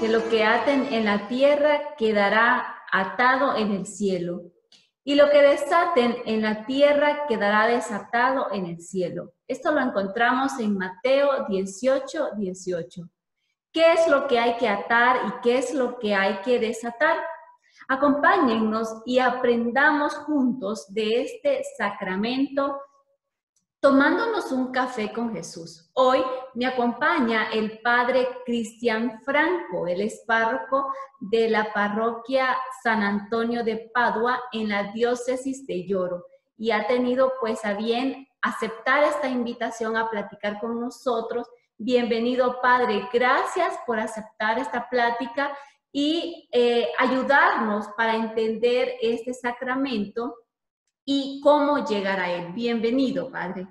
que lo que aten en la tierra quedará atado en el cielo, y lo que desaten en la tierra quedará desatado en el cielo. Esto lo encontramos en Mateo 18, 18. ¿Qué es lo que hay que atar y qué es lo que hay que desatar? Acompáñennos y aprendamos juntos de este sacramento tomándonos un café con Jesús. Hoy me acompaña el padre Cristian Franco. Él es párroco de la parroquia San Antonio de Padua en la diócesis de Lloro y ha tenido pues a bien aceptar esta invitación a platicar con nosotros. Bienvenido, padre. Gracias por aceptar esta plática y ayudarnos para entender este sacramento y cómo llegar a él. Bienvenido, padre.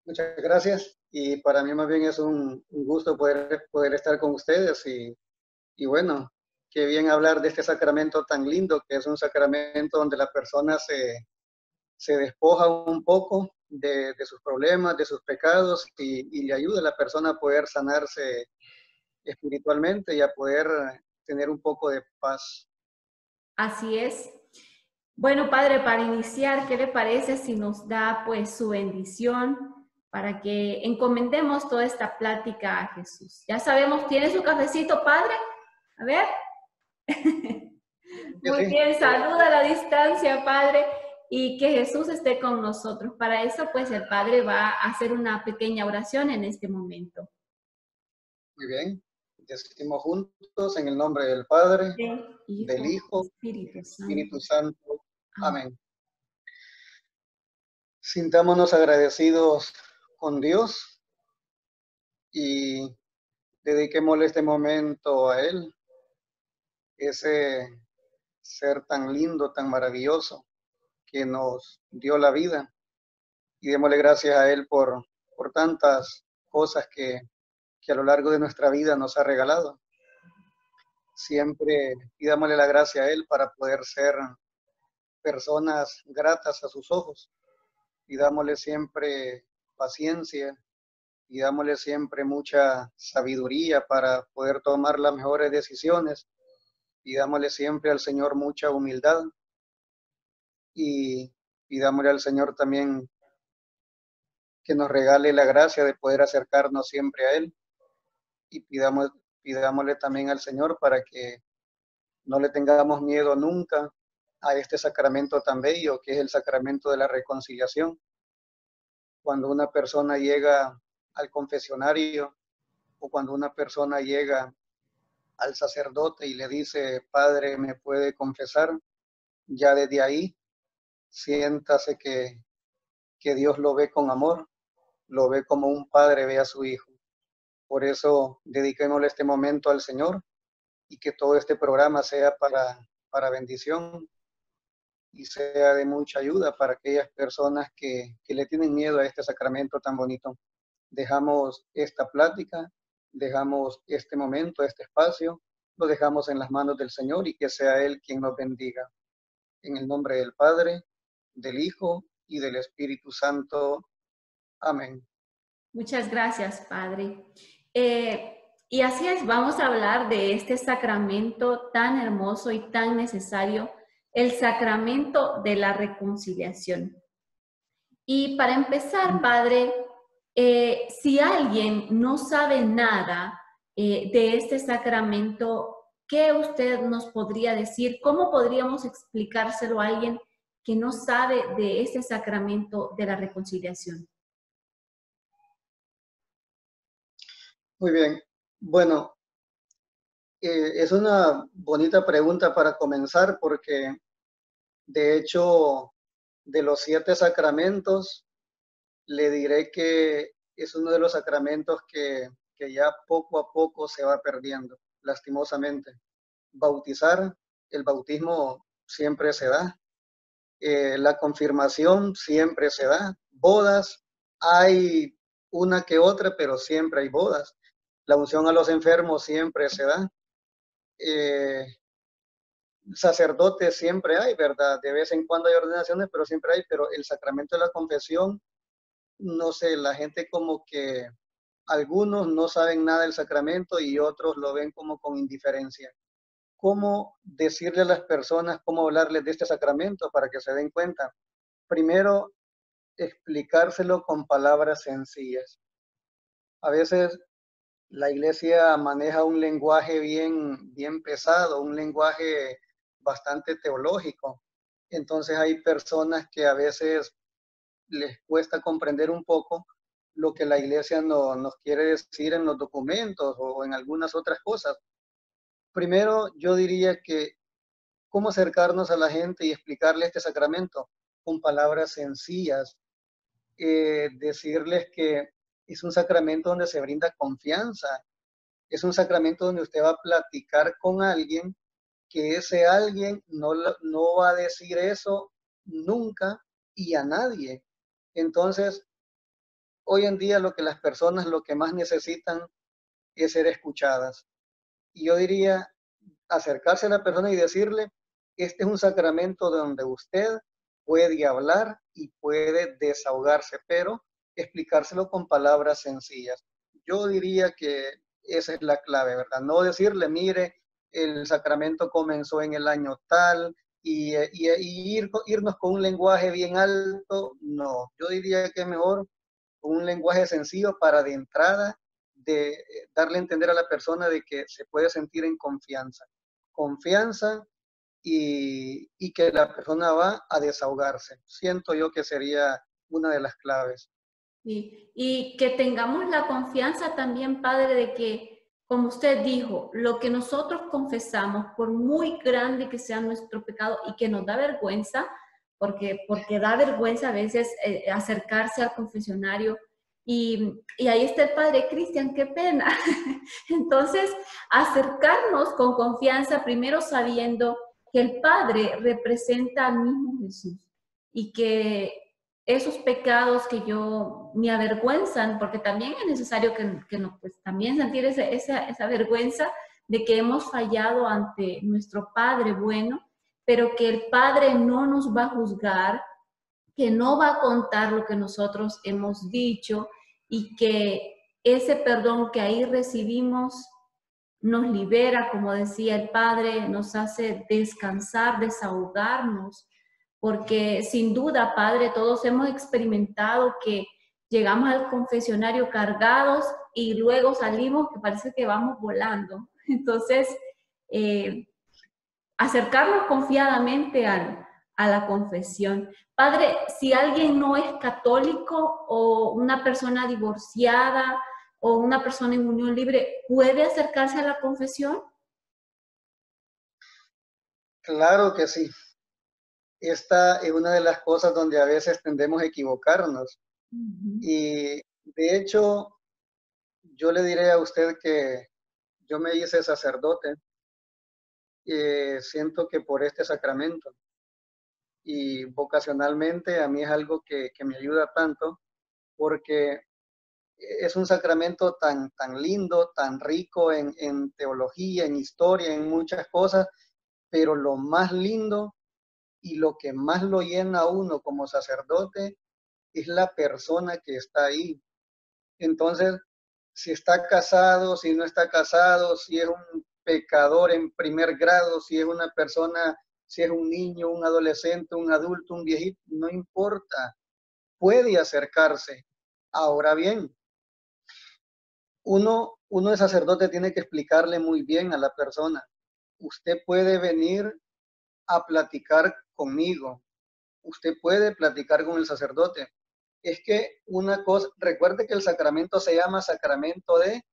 Muchas gracias. Y para mí más bien es un gusto poder estar con ustedes y bueno, qué bien hablar de este sacramento tan lindo, que es un sacramento donde la persona se despoja un poco de sus problemas, de sus pecados y le ayuda a la persona a poder sanarse espiritualmente y a poder tener un poco de paz. Así es. Bueno, padre, para iniciar, ¿qué le parece si nos da pues su bendición para que encomendemos toda esta plática a Jesús? Ya sabemos, ¿tiene su cafecito, padre? A ver. Muy Sí. bien, saluda a la distancia, padre, y que Jesús esté con nosotros. Para eso, pues el padre va a hacer una pequeña oración en este momento. Muy bien. Decimos juntos en el nombre del Padre, Hijo, del Hijo y Espíritu del Santo. Espíritu Santo. Amén. Amén. Sintámonos agradecidos con Dios y dediquémosle este momento a Él, ese ser tan lindo, tan maravilloso, que nos dio la vida. Y démosle gracias a Él por tantas cosas que a lo largo de nuestra vida nos ha regalado. Siempre pidámosle la gracia a Él para poder ser personas gratas a sus ojos. Pidámosle siempre paciencia, pidámosle siempre mucha sabiduría para poder tomar las mejores decisiones. Pidámosle siempre al Señor mucha humildad y pidámosle al Señor también que nos regale la gracia de poder acercarnos siempre a Él y pidámosle también al Señor para que no le tengamos miedo nunca a este sacramento tan bello que es el sacramento de la reconciliación. Cuando una persona llega al confesionario o cuando una persona llega al sacerdote y le dice, Padre, ¿me puede confesar? Ya desde ahí siéntase que Dios lo ve con amor, lo ve como un padre ve a su hijo. Por eso dediquémosle este momento al Señor y que todo este programa sea para bendición y sea de mucha ayuda para aquellas personas que le tienen miedo a este sacramento tan bonito. Dejamos esta plática, dejamos este momento, este espacio, lo dejamos en las manos del Señor y que sea Él quien nos bendiga. En el nombre del Padre, del Hijo y del Espíritu Santo. Amén. Muchas gracias, padre. Y así es, vamos a hablar de este sacramento tan hermoso y tan necesario, el sacramento de la reconciliación. Y para empezar, padre, si alguien no sabe nada de este sacramento, ¿qué usted nos podría decir? ¿Cómo podríamos explicárselo a alguien que no sabe de este sacramento de la reconciliación? Muy bien. Bueno, es una bonita pregunta para comenzar porque de hecho de los 7 sacramentos le diré que es uno de los sacramentos que ya poco a poco se va perdiendo, lastimosamente. Bautizar, el bautismo siempre se da, la confirmación siempre se da, bodas, hay una que otra, pero siempre hay bodas. La unción a los enfermos siempre se da. Sacerdotes siempre hay, ¿verdad? De vez en cuando hay ordenaciones, pero siempre hay, pero el sacramento de la confesión, no sé, la gente como que algunos no saben nada del sacramento y otros lo ven como con indiferencia. ¿Cómo decirle a las personas, cómo hablarles de este sacramento para que se den cuenta? Primero, explicárselo con palabras sencillas. A veces la iglesia maneja un lenguaje bien pesado, un lenguaje bastante teológico. Entonces hay personas que a veces les cuesta comprender un poco lo que la iglesia nos quiere decir en los documentos o en algunas otras cosas. Primero, yo diría que cómo acercarnos a la gente y explicarle este sacramento con palabras sencillas, decirles que es un sacramento donde se brinda confianza, es un sacramento donde usted va a platicar con alguien, que ese alguien no va a decir eso nunca y a nadie. Entonces, hoy en día lo que las personas lo que más necesitan es ser escuchadas. Y yo diría acercarse a la persona y decirle, este es un sacramento donde usted puede hablar y puede desahogarse, pero explicárselo con palabras sencillas. Yo diría que esa es la clave, ¿verdad? No decirle, mire, el sacramento comenzó en el año tal y irnos con un lenguaje bien alto, no. Yo diría que es mejor un lenguaje sencillo para de entrada de darle a entender a la persona de que se puede sentir en confianza. Confianza y que la persona va a desahogarse. Siento yo que sería una de las claves. Y que tengamos la confianza también, Padre, de que, como usted dijo, lo que nosotros confesamos, por muy grande que sea nuestro pecado y que nos da vergüenza, porque da vergüenza a veces acercarse al confesionario, y ahí está el Padre Cristian, qué pena. Entonces, acercarnos con confianza, primero sabiendo que el Padre representa al mismo Jesús y que esos pecados que yo me avergüenzan, porque también es necesario que no, pues, también sentir esa vergüenza de que hemos fallado ante nuestro Padre bueno, pero que el Padre no nos va a juzgar, que no va a contar lo que nosotros hemos dicho y que ese perdón que ahí recibimos nos libera, como decía el Padre, nos hace descansar, desahogarnos, porque sin duda, Padre, todos hemos experimentado que llegamos al confesionario cargados y luego salimos que parece que vamos volando. Entonces, eh, acercarnos confiadamente a la confesión. Padre, si alguien no es católico o una persona divorciada o una persona en unión libre, ¿puede acercarse a la confesión? Claro que sí. Esta es una de las cosas donde a veces tendemos a equivocarnos. Ujú. Y de hecho, yo le diré a usted que yo me hice sacerdote, siento que por este sacramento. Y vocacionalmente a mí es algo que me ayuda tanto porque es un sacramento tan lindo, tan rico en teología, en historia, en muchas cosas, pero lo más lindo y lo que más lo llena a uno como sacerdote es la persona que está ahí. Entonces, si está casado, si no está casado, si es un pecador en primer grado, si es una persona, si es un niño, un adolescente, un adulto, un viejito, no importa, puede acercarse. Ahora bien, uno de sacerdote tiene que explicarle muy bien a la persona. Usted puede venir a platicar conmigo. Usted puede platicar con el sacerdote. Es que una cosa, recuerde que el sacramento se llama sacramento de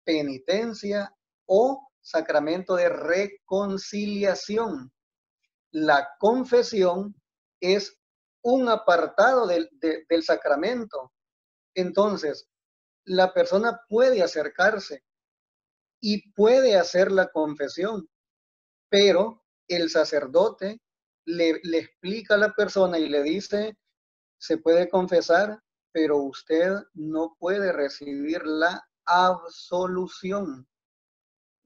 penitencia o sacramento de reconciliación. La confesión es un apartado del sacramento. Entonces, la persona puede acercarse y puede hacer la confesión, pero el sacerdote le explica a la persona y le dice, se puede confesar, pero usted no puede recibir la absolución.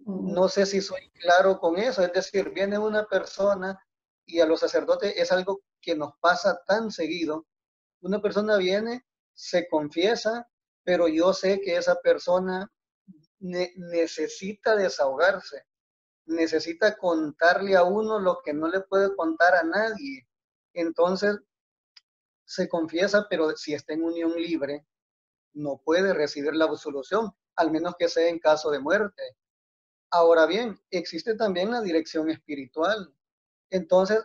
Oh, No sé si soy claro con eso, es decir, viene una persona y a los sacerdotes es algo que nos pasa tan seguido. Una persona viene, se confiesa pero yo sé que esa persona necesita desahogarse, necesita contarle a uno lo que no le puede contar a nadie. Entonces se confiesa, pero si está en unión libre, no puede recibir la absolución, al menos que sea en caso de muerte. Ahora bien, existe también la dirección espiritual. Entonces,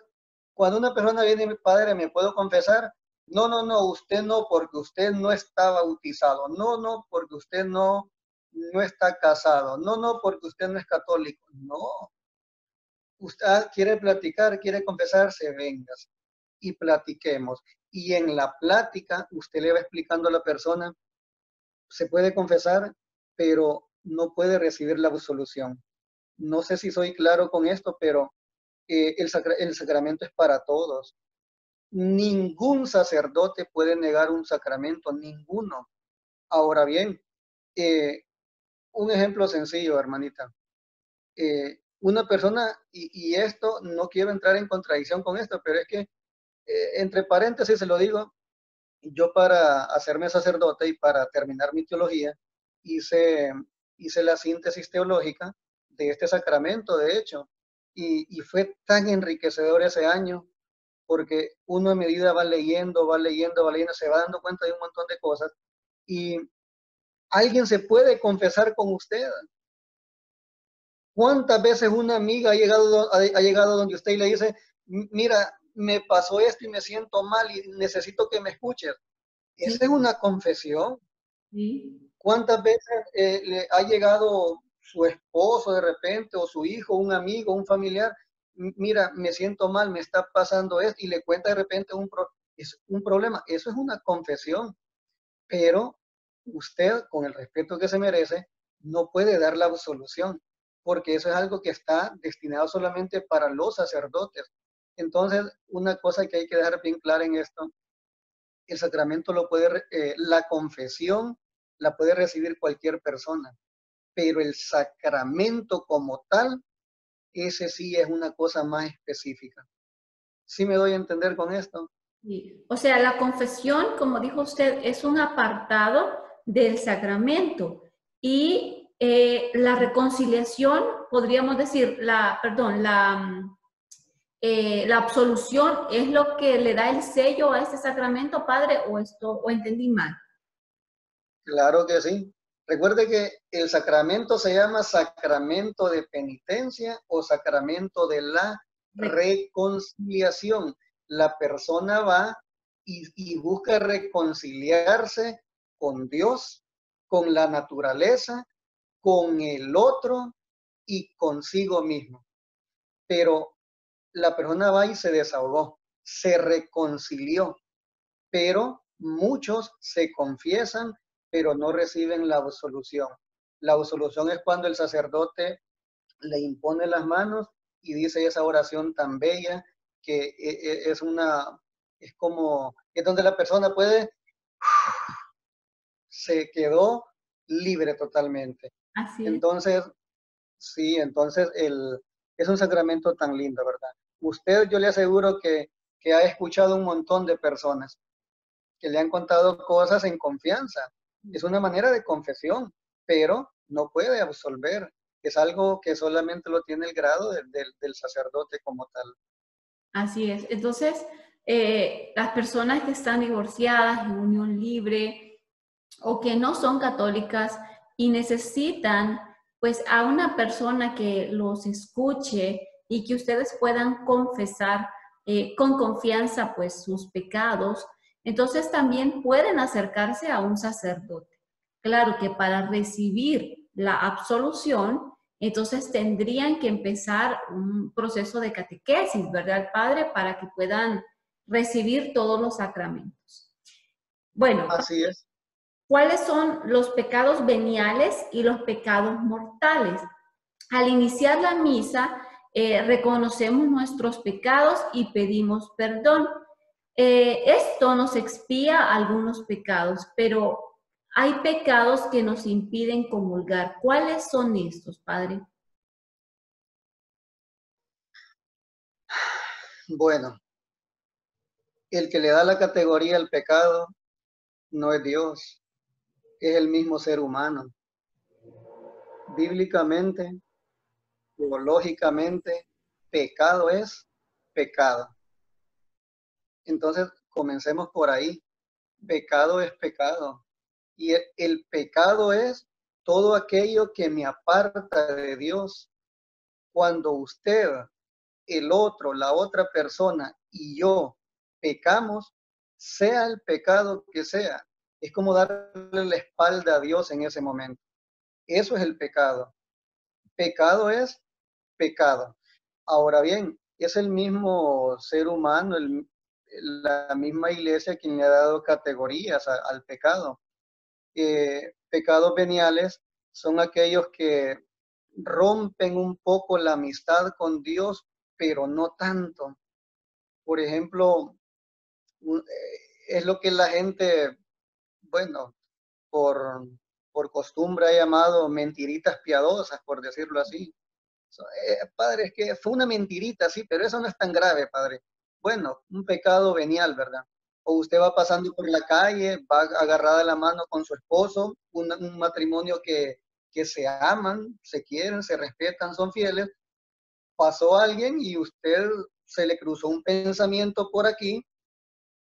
cuando una persona viene, mi padre, ¿me puedo confesar? No, no, no, usted no, porque usted no está bautizado. No, no, porque usted no está casado. No, no, porque usted no es católico. No, usted quiere platicar, quiere confesarse, venga y platiquemos. Y en la plática, usted le va explicando a la persona, se puede confesar, pero no puede recibir la absolución. No sé si soy claro con esto, pero el sacramento es para todos. Ningún sacerdote puede negar un sacramento, ninguno. Ahora bien, eh, un ejemplo sencillo, hermanita. Una persona, y esto no quiero entrar en contradicción con esto, pero es que, entre paréntesis se lo digo, yo para hacerme sacerdote y para terminar mi teología, hice, hice la síntesis teológica de este sacramento, de hecho, y fue tan enriquecedor ese año, porque uno a medida va leyendo, va leyendo, va leyendo, se va dando cuenta de un montón de cosas, y alguien se puede confesar con usted. ¿Cuántas veces una amiga ha llegado donde usted y le dice, mira, me pasó esto y me siento mal y necesito que me escuches? Sí, Esa es una confesión. sí, ¿Cuántas veces le ha llegado su esposo de repente o su hijo, un amigo, un familiar? Mira, me siento mal, me está pasando esto y le cuenta de repente es un problema. Eso es una confesión, pero usted, con el respeto que se merece, no puede dar la absolución, porque eso es algo que está destinado solamente para los sacerdotes. Entonces, una cosa que hay que dejar bien clara en esto, el sacramento la confesión la puede recibir cualquier persona, pero el sacramento como tal, ese sí es una cosa más específica. ¿Sí me doy a entender con esto? sí. O sea, la confesión, como dijo usted, es un apartado del sacramento y la reconciliación, podríamos decir, perdón, la absolución es lo que le da el sello a este sacramento, padre, o entendí mal. Claro que sí. Recuerde que el sacramento se llama sacramento de penitencia o sacramento de la reconciliación. La persona va y busca reconciliarse con Dios, con la naturaleza, con el otro y consigo mismo. Pero la persona va y se desahogó, se reconcilió, pero muchos se confiesan, pero no reciben la absolución. La absolución es cuando el sacerdote le impone las manos y dice esa oración tan bella que es como, es donde la persona se quedó libre totalmente. Así es. Entonces, sí, entonces es un sacramento tan lindo, ¿verdad? Usted, yo le aseguro que ha escuchado un montón de personas que le han contado cosas en confianza. Es una manera de confesión, pero no puede absolver. Es algo que solamente lo tiene el grado del sacerdote como tal. Así es. Entonces, las personas que están divorciadas en unión libre o que no son católicas y necesitan pues a una persona que los escuche y que ustedes puedan confesar con confianza pues sus pecados, entonces también pueden acercarse a un sacerdote. Claro que para recibir la absolución, entonces tendrían que empezar un proceso de catequesis, ¿verdad, Padre? Para que puedan recibir todos los sacramentos. Bueno, Así es. ¿cuáles son los pecados veniales y los pecados mortales? Al iniciar la misa, reconocemos nuestros pecados y pedimos perdón. Esto nos expía algunos pecados, pero hay pecados que nos impiden comulgar. ¿Cuáles son estos, Padre? Bueno, el que le da la categoría al pecado no es Dios, es el mismo ser humano. Bíblicamente, teológicamente, pecado es pecado. Entonces, comencemos por ahí. Pecado es pecado. Y el pecado es todo aquello que me aparta de Dios. Cuando usted, el otro, la otra persona y yo pecamos, sea el pecado que sea, es como darle la espalda a Dios en ese momento. Eso es el pecado. Pecado es pecado. Ahora bien, es el mismo ser humano, la misma iglesia quien le ha dado categorías al pecado. Pecados veniales son aquellos que rompen un poco la amistad con Dios, pero no tanto. Por ejemplo, es lo que la gente, bueno, por, por costumbre ha llamado mentiritas piadosas, por decirlo así. Padre, es que fue una mentirita, sí, pero eso no es tan grave, padre. Bueno, un pecado venial, ¿verdad? O usted va pasando por la calle, va agarrada de la mano con su esposo, un matrimonio que se aman, se quieren, se respetan, son fieles. Pasó alguien y usted se le cruzó un pensamiento por aquí,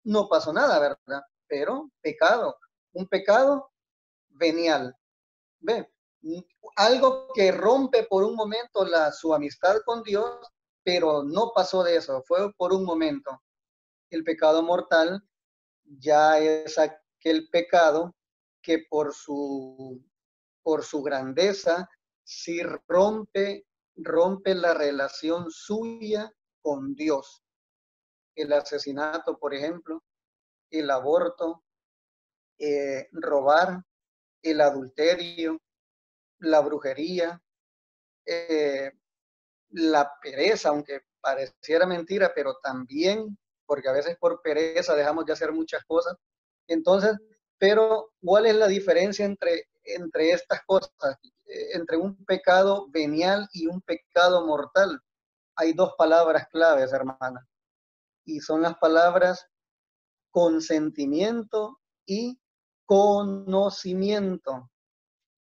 no pasó nada, ¿verdad? Pero pecado, un pecado venial. ¿Ve? Algo que rompe por un momento su amistad con Dios, pero no pasó de eso, fue por un momento. El pecado mortal ya es aquel pecado que por su grandeza sí rompe la relación suya con Dios. El asesinato, por ejemplo, el aborto, robar, el adulterio, la brujería, eh, la pereza, aunque pareciera mentira, pero también, porque a veces por pereza dejamos de hacer muchas cosas. Entonces, pero ¿cuál es la diferencia entre estas cosas? Entre un pecado venial y un pecado mortal. Hay dos palabras claves, hermana, y son las palabras consentimiento y conocimiento.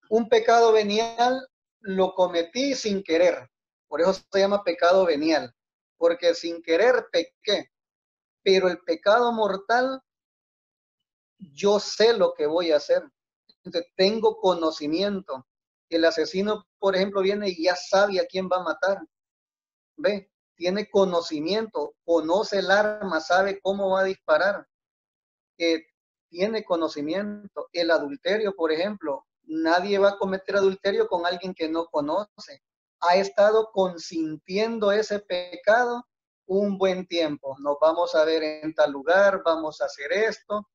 Un pecado venial lo cometí sin querer. Por eso se llama pecado venial. Porque sin querer pequé. Pero el pecado mortal, yo sé lo que voy a hacer. Entonces, tengo conocimiento. El asesino, por ejemplo, viene y ya sabe a quién va a matar. ¿Ve? Tiene conocimiento, conoce el arma, sabe cómo va a disparar. Eh, Tiene conocimiento. El adulterio, por ejemplo, nadie va a cometer adulterio con alguien que no conoce. Ha estado consintiendo ese pecado un buen tiempo. Nos vamos a ver en tal lugar, vamos a hacer esto.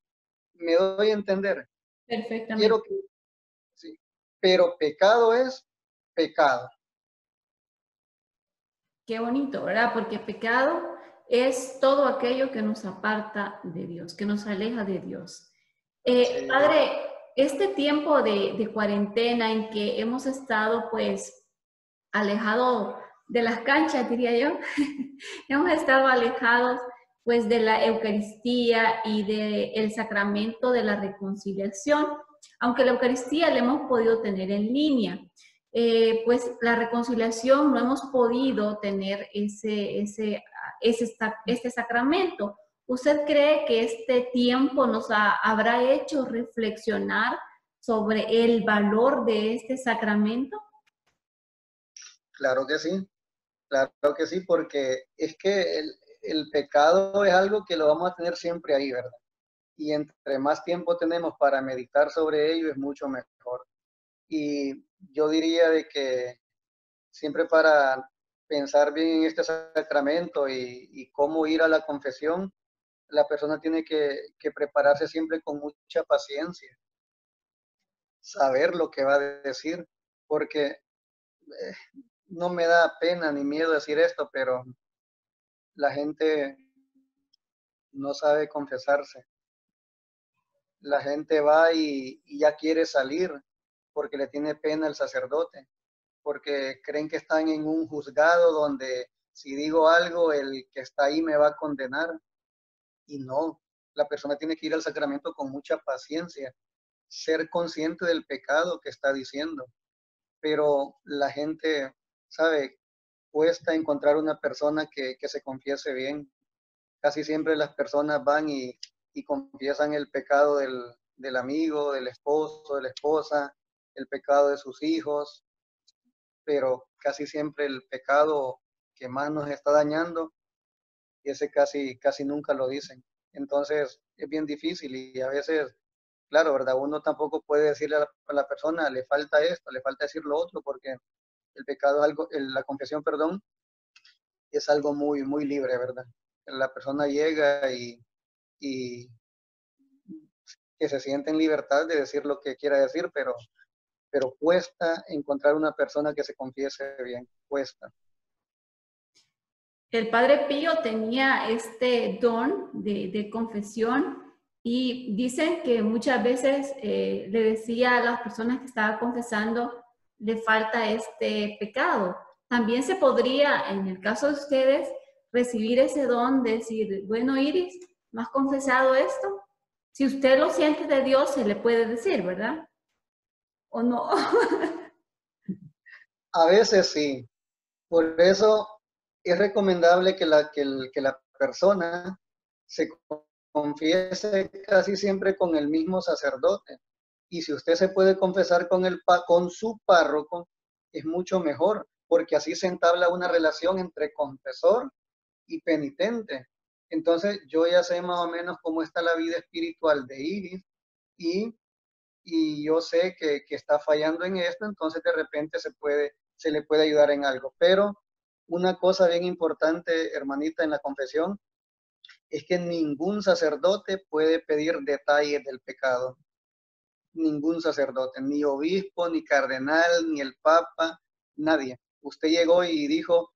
Me doy a entender. Perfectamente. Quiero que sí. Pero pecado es pecado. Qué bonito, ¿verdad? Porque pecado es todo aquello que nos aparta de Dios, que nos aleja de Dios. Sí, Padre, este tiempo de cuarentena en que hemos estado pues alejado de las canchas, diría yo, hemos estado alejados pues de la Eucaristía y del sacramento de la reconciliación, aunque la Eucaristía la hemos podido tener en línea. Pues la reconciliación no hemos podido tener este sacramento. ¿Usted cree que este tiempo nos habrá hecho reflexionar sobre el valor de este sacramento? claro que sí. Claro que sí, porque es que el pecado es algo que lo vamos a tener siempre ahí, ¿verdad? Y entre más tiempo tenemos para meditar sobre ello es mucho mejor. Y yo diría de que siempre para pensar bien en este sacramento y cómo ir a la confesión, la persona tiene que prepararse siempre con mucha paciencia, saber lo que va a decir, porque no me da pena ni miedo decir esto, pero la gente no sabe confesarse. La gente va y ya quiere salir porque le tiene pena el sacerdote, porque creen que están en un juzgado donde si digo algo, el que está ahí me va a condenar. Y no, la persona tiene que ir al sacramento con mucha paciencia, ser consciente del pecado que está diciendo. Pero la gente, ¿sabe? Cuesta encontrar una persona que se confiese bien. Casi siempre las personas van y confiesan el pecado del amigo, del esposo, de la esposa, el pecado de sus hijos, pero casi siempre el pecado que más nos está dañando, ese casi nunca lo dicen. Entonces es bien difícil y a veces, claro, ¿verdad? Uno tampoco puede decirle a la persona, le falta esto, le falta decir lo otro, porque el pecado es algo, la confesión, perdón, es algo muy libre, ¿verdad? La persona llega y que se siente en libertad de decir lo que quiera decir, pero cuesta encontrar una persona que se confiese bien, cuesta. El Padre Pío tenía este don de confesión y dicen que muchas veces le decía a las personas que estaba confesando, le falta este pecado. También se podría, en el caso de ustedes, recibir ese don de decir, bueno, Iris, ¿no has confesado esto? Si usted lo siente de Dios, se le puede decir, ¿verdad? ¿O no? A veces sí, por eso es recomendable que la persona se confiese casi siempre con el mismo sacerdote. Y si usted se puede confesar con su párroco, es mucho mejor, porque así se entabla una relación entre confesor y penitente. Entonces yo ya sé más o menos cómo está la vida espiritual de Iris y, y yo sé que está fallando en esto, entonces de repente se le puede ayudar en algo. Pero una cosa bien importante, hermanita, en la confesión, es que ningún sacerdote puede pedir detalles del pecado. Ningún sacerdote, ni obispo, ni cardenal, ni el papa, nadie. Usted llegó y dijo,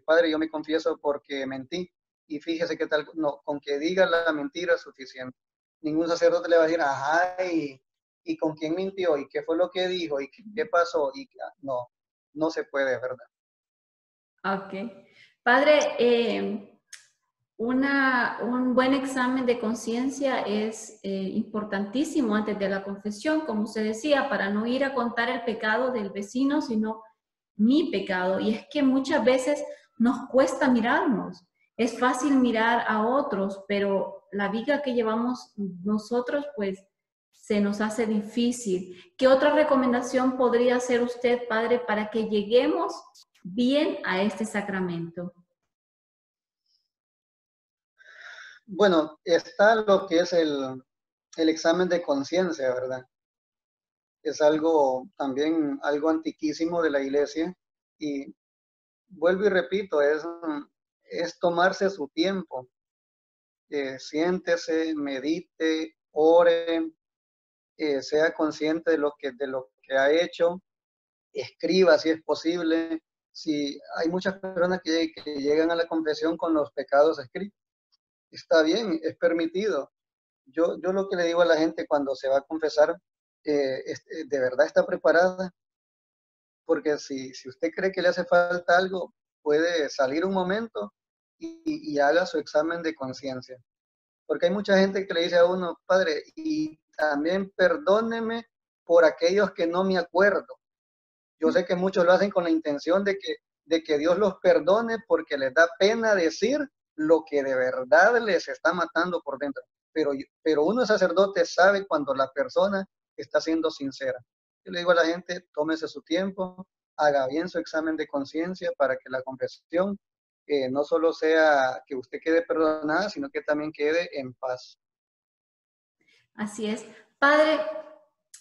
padre, yo me confieso porque mentí. Y fíjese qué tal, no, con que diga la mentira es suficiente. Ningún sacerdote le va a decir, ajá, y con quién mintió, y qué fue lo que dijo, y qué pasó, y no, no se puede, ¿verdad? Ok. Padre, un buen examen de conciencia es importantísimo antes de la confesión, como usted decía, para no ir a contar el pecado del vecino, sino mi pecado. Y es que muchas veces nos cuesta mirarnos. Es fácil mirar a otros, pero la vida que llevamos nosotros, pues, se nos hace difícil. ¿Qué otra recomendación podría hacer usted, Padre, para que lleguemos bien a este sacramento? Bueno, está lo que es el examen de conciencia, ¿verdad? Es algo también algo antiquísimo de la iglesia y vuelvo y repito, es tomarse su tiempo. Siéntese, medite, ore, sea consciente de lo que ha hecho, escriba si es posible. Si hay muchas personas que llegan a la confesión con los pecados escritos, está bien, es permitido. Yo lo que le digo a la gente cuando se va a confesar, ¿de verdad está preparada? Porque si usted cree que le hace falta algo, puede salir un momento y haga su examen de conciencia. Porque hay mucha gente que le dice a uno, padre, y también perdóneme por aquellos que no me acuerdo. Yo sé que muchos lo hacen con la intención de que Dios los perdone porque les da pena decir lo que de verdad les está matando por dentro. Pero uno sacerdote sabe cuando la persona está siendo sincera. Yo le digo a la gente, tómese su tiempo, haga bien su examen de conciencia para que la confesión no solo sea que usted quede perdonada, sino que también quede en paz. Así es. Padre,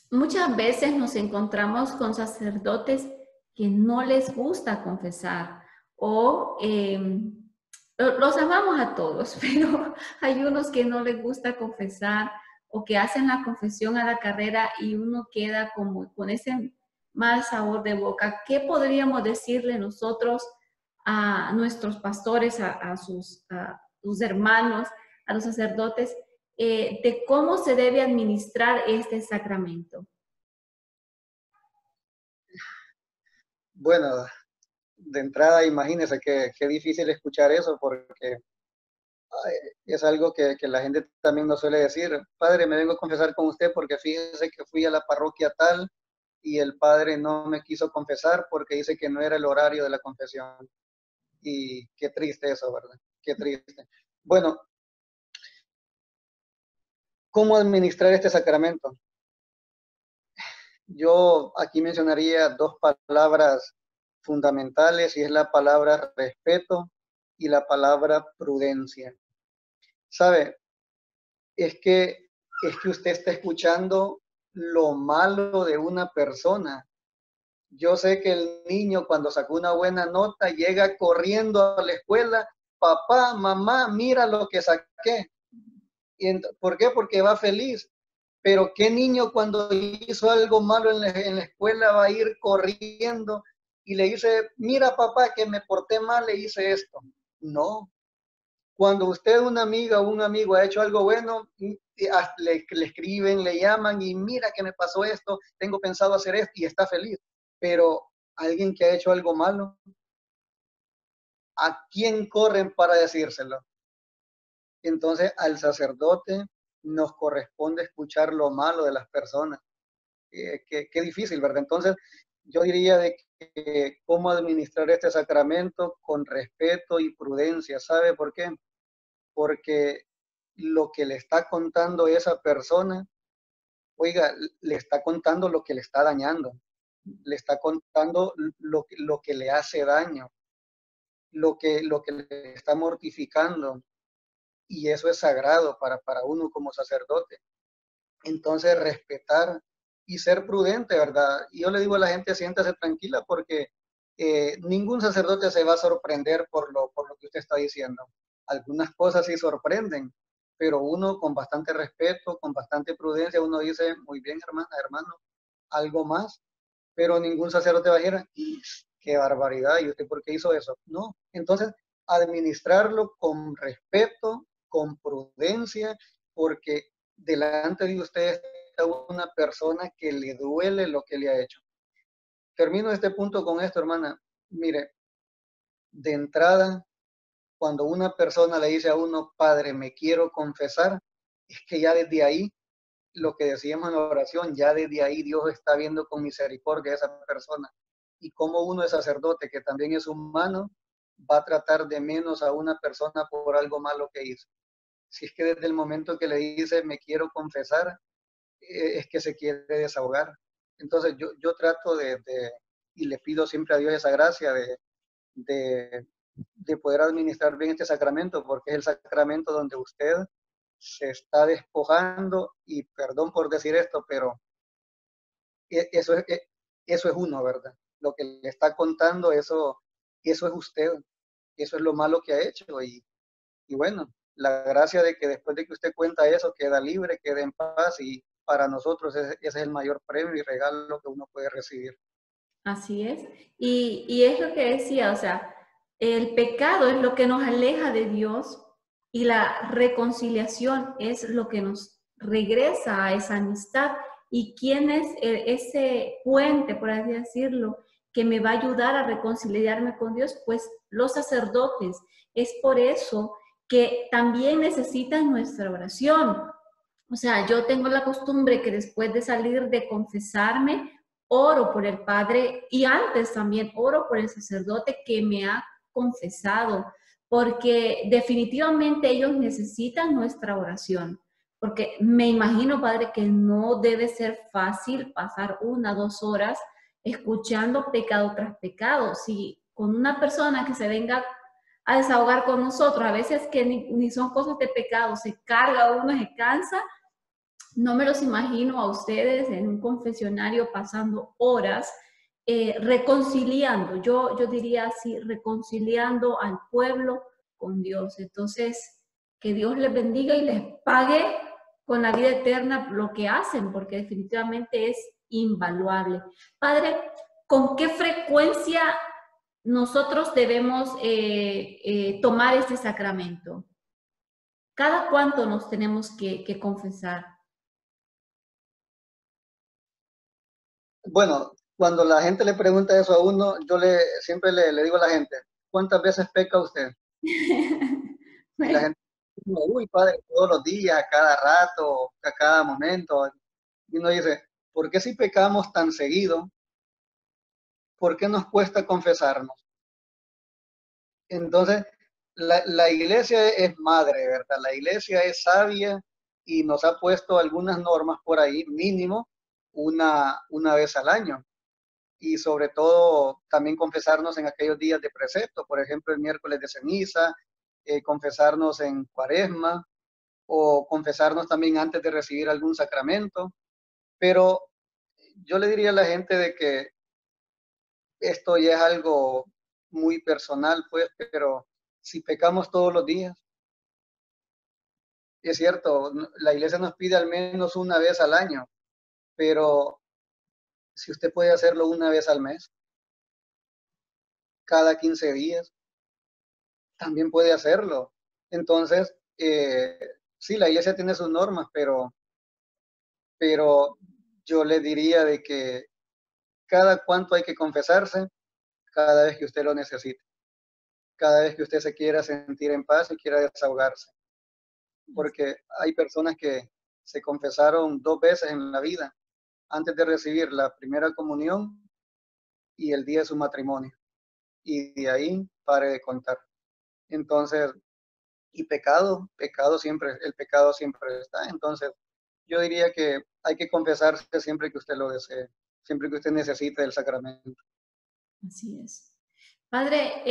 muchas veces nos encontramos con sacerdotes que no les gusta confesar o los amamos a todos, pero hay unos que no les gusta confesar o que hacen la confesión a la carrera y uno queda como con ese mal sabor de boca. ¿Qué podríamos decirle nosotros a nuestros pastores, a sus hermanos, a los sacerdotes, de cómo se debe administrar este sacramento? Bueno, de entrada, imagínese qué difícil escuchar eso, porque es algo que la gente también nos suele decir, padre, me vengo a confesar con usted porque fíjese que fui a la parroquia tal y el padre no me quiso confesar porque dice que no era el horario de la confesión. Y qué triste eso, ¿verdad? Qué triste. Bueno, ¿cómo administrar este sacramento? Yo aquí mencionaría dos palabras fundamentales y es la palabra respeto y la palabra prudencia. ¿Sabe? Es que usted está escuchando lo malo de una persona. Yo sé que el niño cuando sacó una buena nota llega corriendo a la escuela, papá, mamá, mira lo que saqué. ¿Por qué? Porque va feliz. Pero ¿qué niño cuando hizo algo malo en la escuela va a ir corriendo y le dice, mira papá que me porté mal, le hice esto? No. Cuando usted, una amiga o un amigo ha hecho algo bueno, le escriben, le llaman y mira que me pasó esto, tengo pensado hacer esto y está feliz. Pero alguien que ha hecho algo malo, ¿a quién corren para decírselo? Entonces al sacerdote nos corresponde escuchar lo malo de las personas. Qué difícil, ¿verdad? Entonces yo diría de que cómo administrar este sacramento con respeto y prudencia. ¿Sabe por qué? Porque lo que le está contando esa persona, oiga, le está contando lo que le está dañando, le está contando lo que le hace daño, lo que le está mortificando, y eso es sagrado para uno como sacerdote. Entonces, respetar y ser prudente, ¿verdad? Y yo le digo a la gente, siéntase tranquila porque ningún sacerdote se va a sorprender por lo que usted está diciendo. Algunas cosas sí sorprenden, pero uno con bastante respeto, con bastante prudencia, uno dice, muy bien, hermana, hermano, algo más, pero ningún sacerdote va a decir, qué barbaridad, ¿y usted por qué hizo eso? No, entonces, administrarlo con respeto, con prudencia, porque delante de usted está una persona que le duele lo que le ha hecho. Termino este punto con esto, hermana. Mire, de entrada, cuando una persona le dice a uno, padre, me quiero confesar, es que ya desde ahí, lo que decíamos en la oración, ya desde ahí Dios está viendo con misericordia a esa persona. Y como uno es sacerdote, que también es humano, va a tratar de menos a una persona por algo malo que hizo. Si es que desde el momento que le dice, me quiero confesar, es que se quiere desahogar. Entonces yo trato y le pido siempre a Dios esa gracia de, de poder administrar bien este sacramento, porque es el sacramento donde usted se está despojando, y perdón por decir esto, pero eso es uno, ¿verdad? Lo que le está contando, eso es usted, eso es lo malo que ha hecho, y bueno, la gracia de que después de que usted cuenta eso, queda libre, queda en paz, y para nosotros ese es el mayor premio y regalo que uno puede recibir. Así es. Y es lo que decía, o sea, el pecado es lo que nos aleja de Dios y la reconciliación es lo que nos regresa a esa amistad. ¿Y quién es ese puente, por así decirlo, que me va a ayudar a reconciliarme con Dios? Pues los sacerdotes. Es por eso que también necesitan nuestra oración. O sea, yo tengo la costumbre que después de salir de confesarme, oro por el Padre y antes también oro por el sacerdote que me ha confesado, porque definitivamente ellos necesitan nuestra oración. Porque me imagino, Padre, que no debe ser fácil pasar 1, 2 horas escuchando pecado tras pecado. Si con una persona que se venga a desahogar con nosotros, a veces que ni son cosas de pecado, se carga uno, se cansa, no me los imagino a ustedes en un confesionario pasando horas reconciliando, yo diría así, reconciliando al pueblo con Dios. Entonces, que Dios les bendiga y les pague con la vida eterna lo que hacen, porque definitivamente es invaluable. Padre, ¿con qué frecuencia nosotros debemos tomar este sacramento? ¿Cada cuánto nos tenemos que confesar? Bueno, cuando la gente le pregunta eso a uno, yo siempre le digo a la gente, ¿cuántas veces peca usted? Y la Bueno, gente uy, padre, todos los días, a cada rato, a cada momento. Y uno dice, ¿por qué si pecamos tan seguido? ¿Por qué nos cuesta confesarnos? Entonces, la iglesia es madre, ¿verdad? La iglesia es sabia y nos ha puesto algunas normas por ahí, mínimo una vez al año. Y sobre todo también confesarnos en aquellos días de precepto, por ejemplo, el miércoles de ceniza, confesarnos en cuaresma o confesarnos también antes de recibir algún sacramento. Pero yo le diría a la gente de que esto ya es algo muy personal, pues, pero si pecamos todos los días, es cierto, la iglesia nos pide al menos una vez al año, pero si usted puede hacerlo una vez al mes, cada 15 días, también puede hacerlo. Entonces, sí, la iglesia tiene sus normas, pero yo le diría de que cada cuánto hay que confesarse, cada vez que usted lo necesite, cada vez que usted se quiera sentir en paz y quiera desahogarse. Porque hay personas que se confesaron 2 veces en la vida, antes de recibir la primera comunión y el día de su matrimonio. Y de ahí pare de contar. Entonces, y el pecado siempre está. Entonces, yo diría que hay que confesarse siempre que usted lo desee, siempre que usted necesite el sacramento. Así es. Padre,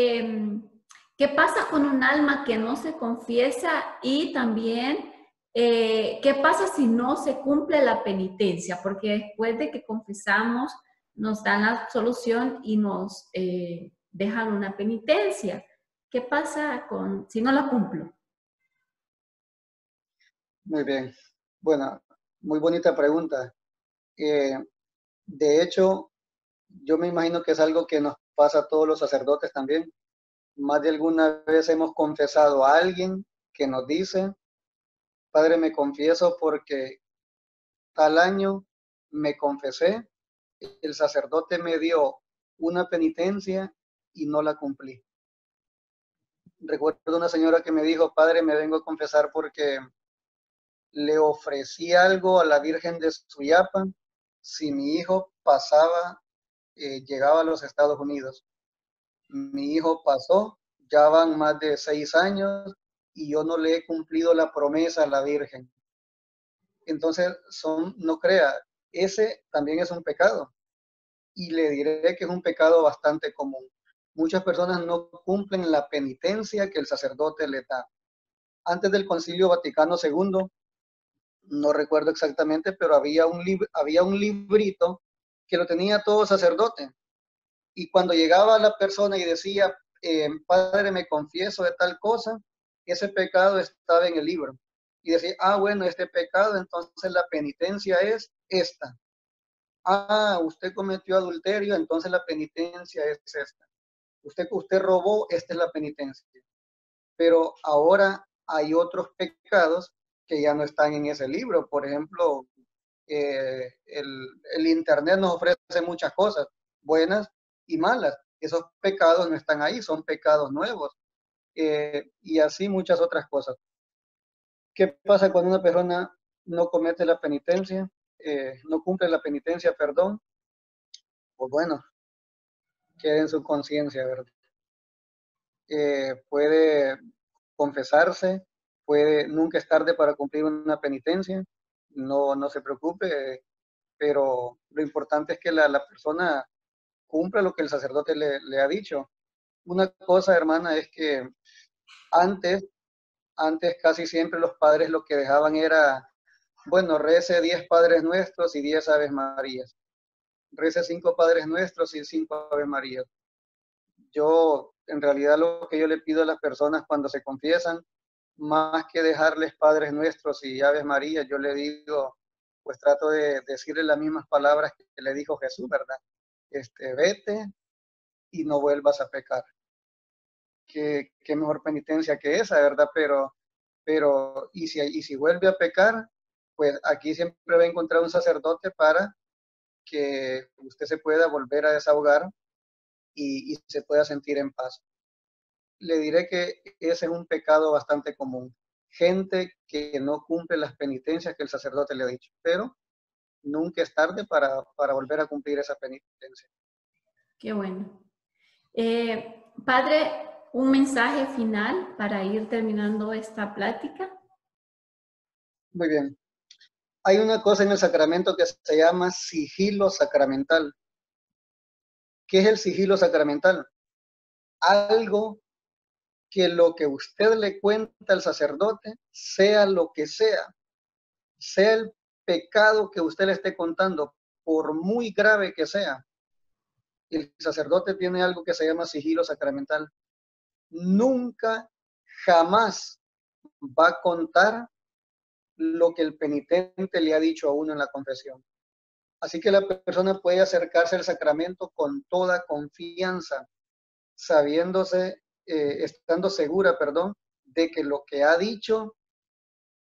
¿qué pasa con un alma que no se confiesa? Y también, ¿qué pasa si no se cumple la penitencia? Porque después de que confesamos, nos dan la solución y nos dejan una penitencia. ¿Qué pasa si no la cumplo? Muy bien. Bueno, muy bonita pregunta. Eh, de hecho, yo me imagino que es algo que nos pasa a todos los sacerdotes también. Más de alguna vez hemos confesado a alguien que nos dice, Padre, me confieso porque tal año me confesé, el sacerdote me dio una penitencia y no la cumplí. Recuerdo una señora que me dijo, Padre, me vengo a confesar porque le ofrecí algo a la Virgen de Suyapa si mi hijo pasaba, llegaba a los Estados Unidos. Mi hijo pasó, ya van más de 6 años y yo no le he cumplido la promesa a la Virgen. Entonces, no crea, ese también es un pecado. Y le diré que es un pecado bastante común. Muchas personas no cumplen la penitencia que el sacerdote le da. Antes del Concilio Vaticano II, no recuerdo exactamente, pero había un librito que lo tenía todo sacerdote. Y cuando llegaba la persona y decía, Padre, me confieso de tal cosa, ese pecado estaba en el libro. Y decía, bueno, este pecado, entonces la penitencia es esta. Usted cometió adulterio, entonces la penitencia es esta. Usted robó, esta es la penitencia. Pero ahora hay otros pecados que ya no están en ese libro. Por ejemplo, el Internet nos ofrece muchas cosas, buenas y malas. Esos pecados no están ahí, son pecados nuevos. Y así muchas otras cosas. ¿Qué pasa cuando una persona no comete la penitencia? No cumple la penitencia, perdón. Pues bueno, quede en su conciencia, ¿verdad? Puede confesarse, nunca es tarde para cumplir una penitencia, no se preocupe, pero lo importante es que la persona cumpla lo que el sacerdote le ha dicho. Una cosa, hermana, es que antes, antes casi siempre los padres lo que dejaban era, bueno, rece 10 Padres Nuestros y 10 Aves Marías. Rece 5 Padres Nuestros y 5 Aves Marías. Yo, en realidad, lo que yo le pido a las personas cuando se confiesan, más que dejarles Padres Nuestros y Aves María, yo le digo, pues trato de decirle las mismas palabras que le dijo Jesús, ¿verdad? Vete y no vuelvas a pecar. Qué mejor penitencia que esa, ¿verdad? Y si vuelve a pecar, pues aquí siempre va a encontrar un sacerdote para que usted se pueda volver a desahogar y se pueda sentir en paz. Le diré que ese es un pecado bastante común. gente que no cumple las penitencias que el sacerdote le ha dicho, pero nunca es tarde para volver a cumplir esa penitencia. Qué bueno. Padre, un mensaje final para ir terminando esta plática. Muy bien. Hay una cosa en el sacramento que se llama sigilo sacramental. ¿Qué es el sigilo sacramental? Algo que lo que usted le cuenta al sacerdote, sea lo que sea el pecado que usted le esté contando, por muy grave que sea, el sacerdote tiene algo que se llama sigilo sacramental. Nunca, jamás va a contar lo que el penitente le ha dicho a uno en la confesión. Así que la persona puede acercarse al sacramento con toda confianza, sabiéndose, estando segura, de que lo que ha dicho,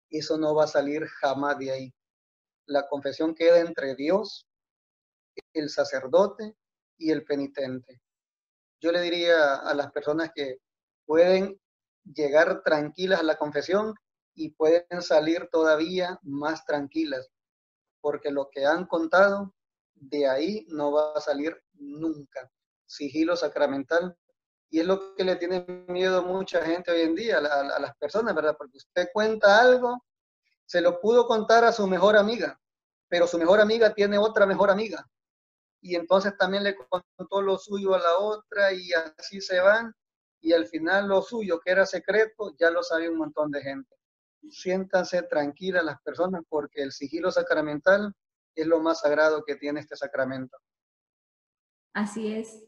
eso no va a salir jamás de ahí. La confesión queda entre Dios, el sacerdote y el penitente. Yo le diría a las personas que pueden llegar tranquilas a la confesión y pueden salir todavía más tranquilas, porque lo que han contado, de ahí no va a salir nunca. Sigilo sacramental. Y es lo que le tiene miedo mucha gente hoy en día, a las personas, ¿verdad? Porque usted cuenta algo, se lo pudo contar a su mejor amiga, pero su mejor amiga tiene otra mejor amiga. Y entonces también le contó lo suyo a la otra y así se van. Y al final lo suyo, que era secreto, ya lo sabe un montón de gente. Siéntanse tranquilas las personas porque el sigilo sacramental es lo más sagrado que tiene este sacramento. Así es.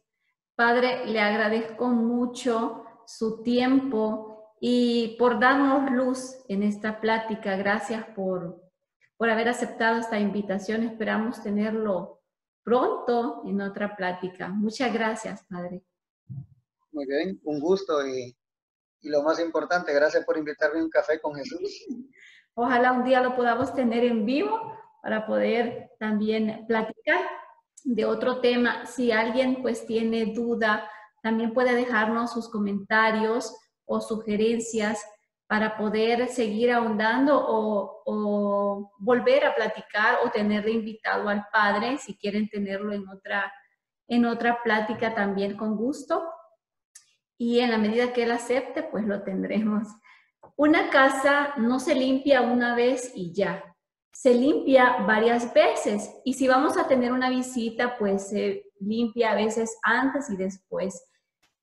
Padre, le agradezco mucho su tiempo y por darnos luz en esta plática. Gracias por haber aceptado esta invitación. Esperamos tenerlo pronto en otra plática. Muchas gracias, Padre. Muy bien, un gusto y lo más importante, gracias por invitarme a un café con Jesús. Ojalá un día lo podamos tener en vivo para poder también platicar de otro tema. Si alguien pues tiene duda, también puede dejarnos sus comentarios o sugerencias para poder seguir ahondando o volver a platicar o tenerle invitado al Padre, si quieren tenerlo en otra plática también con gusto. Y en la medida que él acepte, pues lo tendremos. Una casa no se limpia una vez y ya. Se limpia varias veces y si vamos a tener una visita, pues se limpia a veces antes y después.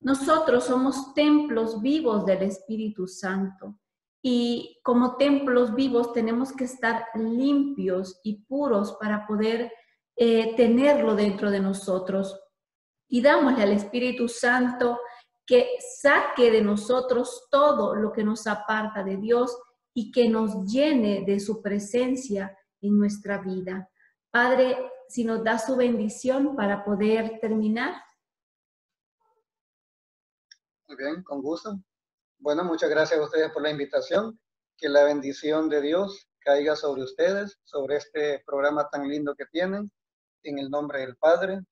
Nosotros somos templos vivos del Espíritu Santo y como templos vivos tenemos que estar limpios y puros para poder tenerlo dentro de nosotros. Y dámosle al Espíritu Santo que saque de nosotros todo lo que nos aparta de Dios y que nos llene de su presencia en nuestra vida. Padre, si nos da su bendición para poder terminar. Muy bien, con gusto. Bueno, muchas gracias a ustedes por la invitación. Que la bendición de Dios caiga sobre ustedes, sobre este programa tan lindo que tienen, en el nombre del Padre,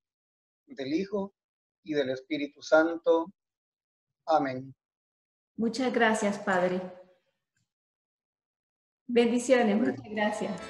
del Hijo y del Espíritu Santo. Amén. Muchas gracias, Padre. Bendiciones, muchas gracias.